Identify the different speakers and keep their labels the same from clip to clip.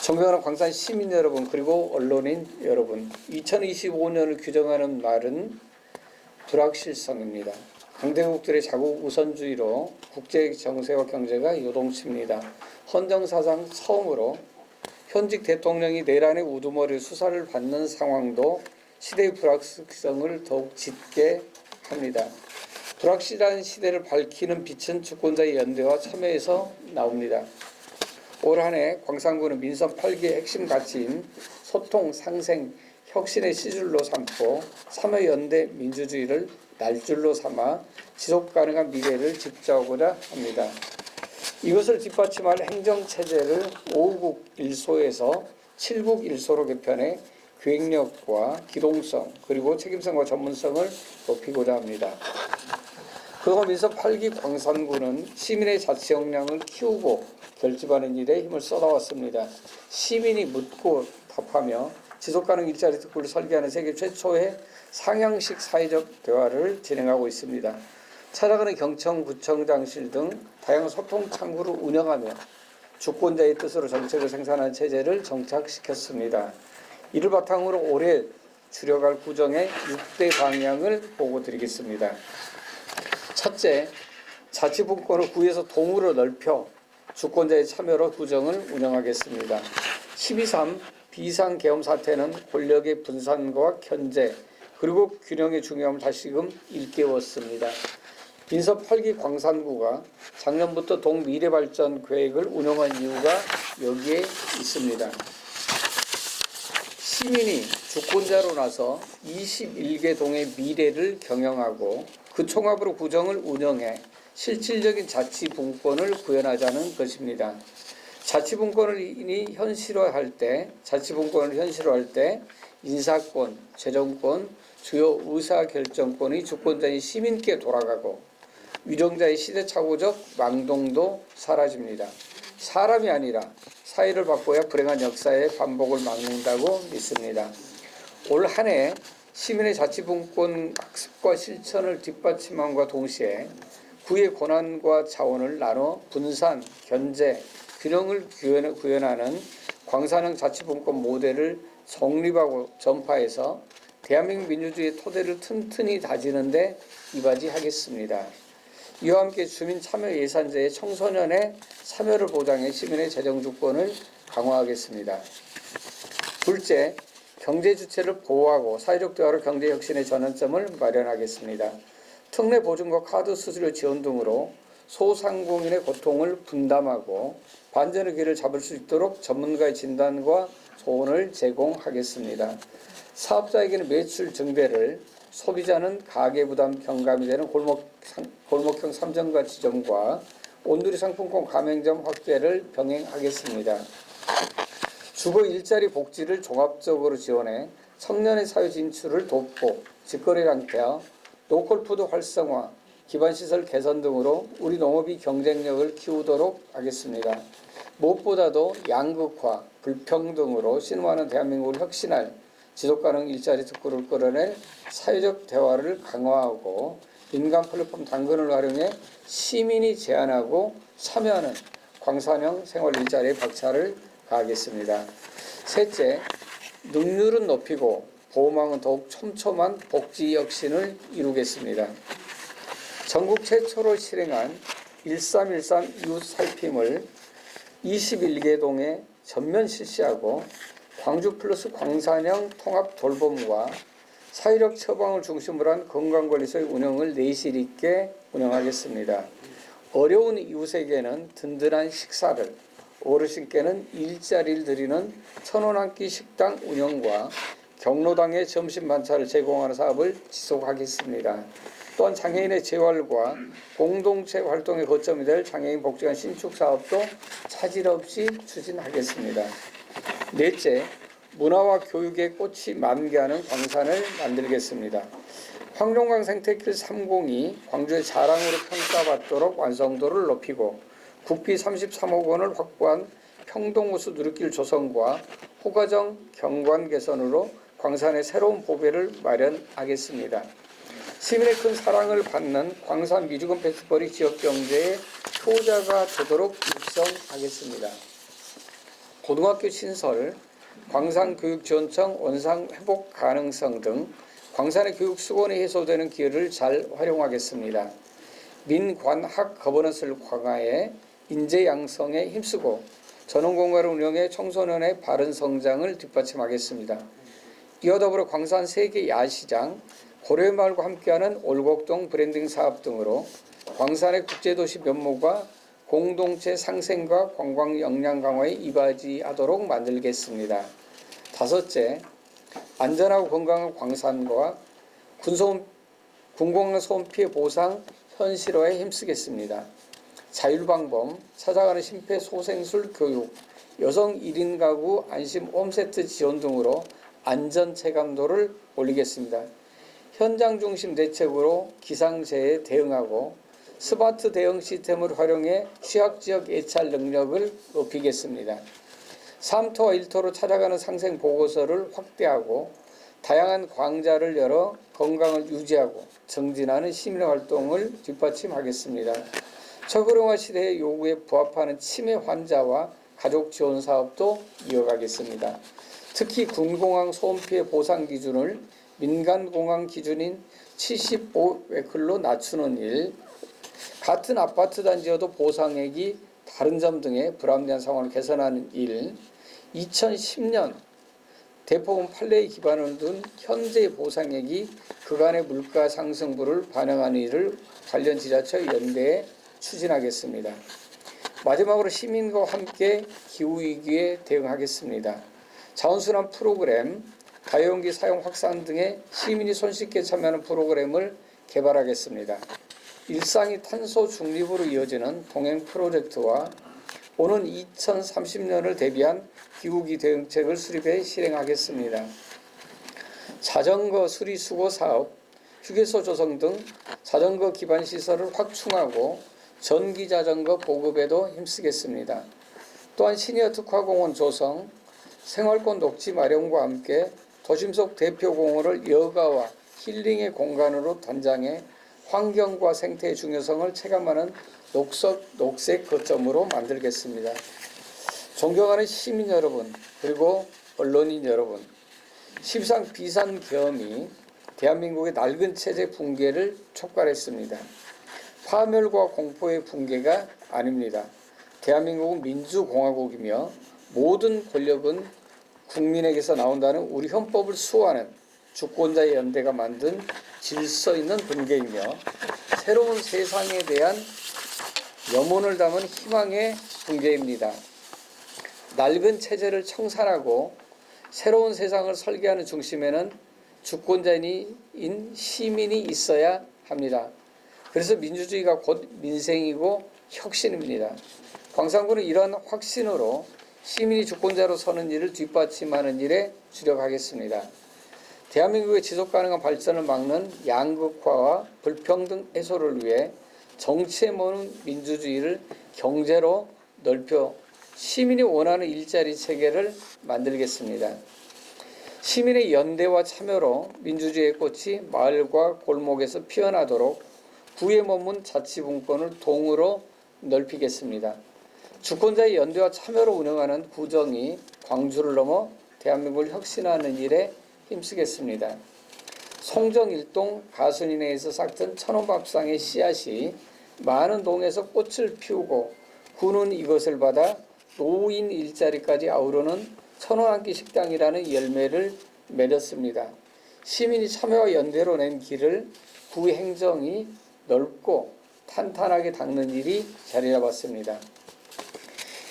Speaker 1: 존경하는 광산 시민 여러분, 그리고 언론인 여러분, 2025년을 규정하는 말은 불확실성입니다. 강대국들의 자국 우선주의로 국제 정세와 경제가 요동칩니다. 헌정사상 처음으로 현직 대통령이 내란의 우두머리 수사를 받는 상황도 시대의 불확실성을 더욱 짙게 합니다. 불확실한 시대를 밝히는 빛은 주권자의 연대와 참여에서 나옵니다. 올 한 해 광산구는 민선 8기의 핵심 가치인 소통, 상생, 혁신의 시줄로 삼고 참여연대 민주주의를 날줄로 삼아 지속가능한 미래를 집자하고자 합니다. 이것을 뒷받침할 행정체제를 5국 1소에서 7국 1소로 개편해 기획력과 기동성 그리고 책임성과 전문성을 높이고자 합니다. 그동안 민선 8기 광산구는 시민의 자치 역량을 키우고 결집하는 일에 힘을 쏟아왔습니다. 시민이 묻고 답하며 지속가능 일자리 특구를 설계하는 세계 최초의 상향식 사회적 대화를 진행하고 있습니다. 찾아가는 경청, 구청장실 등 다양한 소통 창구를 운영하며 주권자의 뜻으로 정책을 생산하는 체제를 정착시켰습니다. 이를 바탕으로 올해 줄여갈 구정의 6대 방향을 보고드리겠습니다. 첫째, 자치분권을 구에서 동으로 넓혀 주권자의 참여로 구정을 운영하겠습니다. 12.3 비상계엄 사태는 권력의 분산과 견제 그리고 균형의 중요함을 다시금 일깨웠습니다. 민선 8기 광산구가 작년부터 동미래발전 계획을 운영한 이유가 여기에 있습니다. 시민이 주권자로 나서 21개 동의 미래를 경영하고 그 총합으로 구정을 운영해 실질적인 자치분권을 구현하자는 것입니다. 자치분권을 현실화할 때 인사권, 재정권, 주요 의사결정권이 주권자인 시민께 돌아가고 위정자의 시대착오적 망동도 사라집니다. 사람이 아니라 사회를 바꿔야 불행한 역사의 반복을 막는다고 믿습니다. 올 한 해 시민의 자치분권 학습과 실천을 뒷받침함과 동시에 구의 권한과 자원을 나눠 분산, 견제, 균형을 구현하는 광산형 자치분권 모델을 정립하고 전파해서 대한민국 민주주의의 토대를 튼튼히 다지는 데 이바지하겠습니다. 이와 함께 주민 참여 예산제의 청소년의 참여를 보장해 시민의 재정주권을 강화하겠습니다. 둘째, 경제 주체를 보호하고 사회적 대화로 경제 혁신의 전환점을 마련하겠습니다. 특례 보증과 카드 수수료 지원 등으로 소상공인의 고통을 분담하고 반전의 길을 잡을 수 있도록 전문가의 진단과 조언을 제공하겠습니다. 사업자에게는 매출 증대를, 소비자는 가계부담 경감이 되는 골목형 상점과 지점과 온누리 상품권 가맹점 확대를 병행하겠습니다. 주거 일자리 복지를 종합적으로 지원해 청년의 사회 진출을 돕고 직거래 강화, 로컬푸드 활성화, 기반시설 개선 등으로 우리 농업이 경쟁력을 키우도록 하겠습니다. 무엇보다도 양극화, 불평등으로 신음하는 대한민국을 혁신할 지속가능 일자리 특구를 끌어낼 사회적 대화를 강화하고 민간 플랫폼 당근을 활용해 시민이 제안하고 참여하는 광산형 생활 일자리에 박차를 가하겠습니다. 셋째, 능률은 높이고 보호망은 더욱 촘촘한 복지 혁신을 이루겠습니다. 전국 최초로 실행한 1313 이웃 살핌을 21개 동에 전면 실시하고 광주 플러스 광산형 통합 돌봄과 사회력 처방을 중심으로 한 건강관리소의 운영을 내실 있게 운영하겠습니다. 어려운 이웃에게는 든든한 식사를, 어르신께는 일자리를 드리는 1,000원 한 끼 식당 운영과 경로당의 점심 반찬을 제공하는 사업을 지속하겠습니다. 또한 장애인의 재활과 공동체 활동의 거점이 될 장애인 복지관 신축 사업도 차질 없이 추진하겠습니다. 넷째, 문화와 교육의 꽃이 만개하는 광산을 만들겠습니다. 황룡강 생태길 302 광주의 자랑으로 평가받도록 완성도를 높이고 국비 33억 원을 확보한 평동호수 누리길 조성과 호가정 경관 개선으로 광산의 새로운 보배를 마련하겠습니다. 시민의 큰 사랑을 받는 광산 미주금 페스티벌이 지역경제의 효자가 되도록 육성하겠습니다. 고등학교 신설, 광산교육지원청 원상 회복 가능성 등 광산의 교육 수곤이 해소되는 기회를 잘 활용하겠습니다. 민관학 거버넌스를 강화해 인재 양성에 힘쓰고 전원공간을 운영해 청소년의 바른 성장을 뒷받침하겠습니다. 이와 더불어 광산 세계 야시장, 고려마을과 함께하는 올곡동 브랜딩 사업 등으로 광산의 국제도시 면모가 공동체 상생과 관광 역량 강화에 이바지하도록 만들겠습니다. 다섯째, 안전하고 건강한 광산과 군공항 소음 피해 보상 현실화에 힘쓰겠습니다. 자율방범, 찾아가는 심폐소생술 교육, 여성 1인 가구 안심 홈세트 지원 등으로 안전체감도를 올리겠습니다. 현장 중심 대책으로 기상재해에 대응하고 스마트 대응 시스템을 활용해 취약지역 예찰 능력을 높이겠습니다. 3토와 1토로 찾아가는 상생 보고서를 확대하고 다양한 광자를 열어 건강을 유지하고 정진하는 시민활동을 뒷받침하겠습니다. 초고령화 시대의 요구에 부합하는 치매 환자와 가족 지원 사업도 이어가겠습니다. 특히 군공항 소음 피해 보상 기준을 민간공항 기준인 75웨클로 낮추는 일, 같은 아파트 단지여도 보상액이 다른 점 등의 불합리한 상황을 개선하는 일, 2010년 대포금 판례에 기반을 둔 현재의 보상액이 그간의 물가 상승분을 반영하는 일을 관련 지자체 연대에 추진하겠습니다. 마지막으로 시민과 함께 기후위기에 대응하겠습니다. 자원순환 프로그램, 다용기 사용 확산 등의 시민이 손쉽게 참여하는 프로그램을 개발하겠습니다. 일상이 탄소 중립으로 이어지는 동행 프로젝트와 오는 2030년을 대비한 기후위기 대응책을 수립해 실행하겠습니다. 자전거 수리 수거 사업, 휴게소 조성 등 자전거 기반 시설을 확충하고 전기 자전거 보급에도 힘쓰겠습니다. 또한 시니어 특화공원 조성, 생활권 녹지 마련과 함께 도심 속 대표 공원을 여가와 힐링의 공간으로 단장해 환경과 생태의 중요성을 체감하는 녹색 거점으로 만들겠습니다. 존경하는 시민 여러분, 그리고 언론인 여러분, 13 비상계엄이 대한민국의 낡은 체제 붕괴를 촉발했습니다. 파멸과 공포의 붕괴가 아닙니다. 대한민국은 민주공화국이며 모든 권력은 국민에게서 나온다는 우리 헌법을 수호하는 주권자의 연대가 만든 질서 있는 붕괴이며 새로운 세상에 대한 염원을 담은 희망의 붕괴입니다. 낡은 체제를 청산하고 새로운 세상을 설계하는 중심에는 주권자인 시민이 있어야 합니다. 그래서 민주주의가 곧 민생이고 혁신입니다. 광산군은 이러한 확신으로 시민이 주권자로 서는 일을 뒷받침하는 일에 주력하겠습니다. 대한민국의 지속가능한 발전을 막는 양극화와 불평등 해소를 위해 정치에 모는 민주주의를 경제로 넓혀 시민이 원하는 일자리 체계를 만들겠습니다. 시민의 연대와 참여로 민주주의의 꽃이 마을과 골목에서 피어나도록 구에 머문 자치분권을 동으로 넓히겠습니다. 주권자의 연대와 참여로 운영하는 구정이 광주를 넘어 대한민국을 혁신하는 일에 힘쓰겠습니다. 송정일동 가순인회에서 싹튼 천원밥상의 씨앗이 많은 동에서 꽃을 피우고 구는 이것을 받아 노인 일자리까지 아우르는 천원 한 끼 식당이라는 열매를 맺었습니다. 시민이 참여와 연대로 낸 길을 구 행정이 넓고 탄탄하게 닦는 일이 자리 잡았습니다.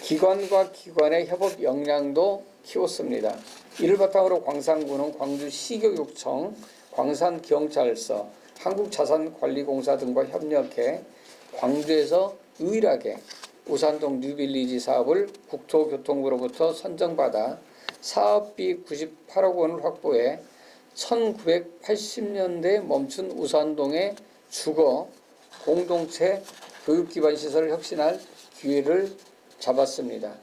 Speaker 1: 기관과 기관의 협업 역량도 키웠습니다. 이를 바탕으로 광산군은 광주시교육청, 광산경찰서, 한국자산관리공사 등과 협력해 광주에서 유일하게 우산동 뉴빌리지 사업을 국토교통부로부터 선정받아 사업비 98억 원을 확보해 1980년대에 멈춘 우산동의 주거 공동체 교육기반시설을 혁신할 기회를 잡았습니다.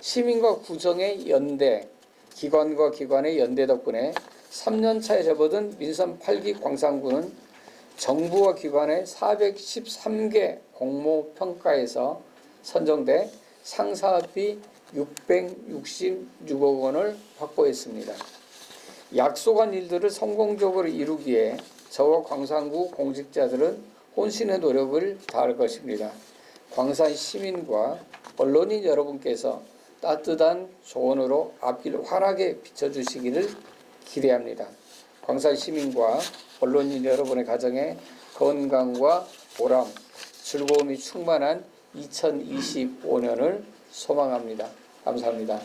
Speaker 1: 시민과 구정의 연대, 기관과 기관의 연대 덕분에 3년차에 접어든 민선 8기 광산군은 정부와 기관의 413개 공모평가에서 선정돼 상사비 666억 원을 확보했습니다. 약속한 일들을 성공적으로 이루기에 저와 광산구 공직자들은 혼신의 노력을 다할 것입니다. 광산 시민과 언론인 여러분께서 따뜻한 조언으로 앞길 환하게 비춰주시기를 기대합니다. 광산 시민과 언론인 여러분의 가정에 건강과 보람, 즐거움이 충만한 2025년을 소망합니다. 감사합니다.